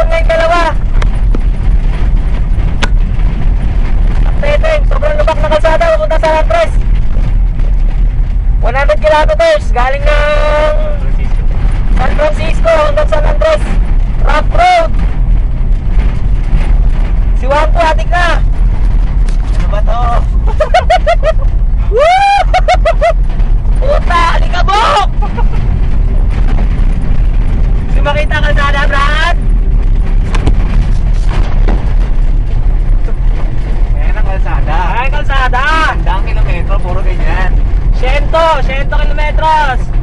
hapon ngayong dalawa. Updating, sobrang lubak na kalsada papunta sa Landres. 100 kilometers galing ng San Francisco hanggang San Andres. Rough road. Si Wangko atik na. Ano ba to? Woo! Puta, alikabok! Di makita kalsada, Brad? Ayan ang kalsada. Ay, kalsada! Handang kilometro, puro ganyan. 100 kilometros.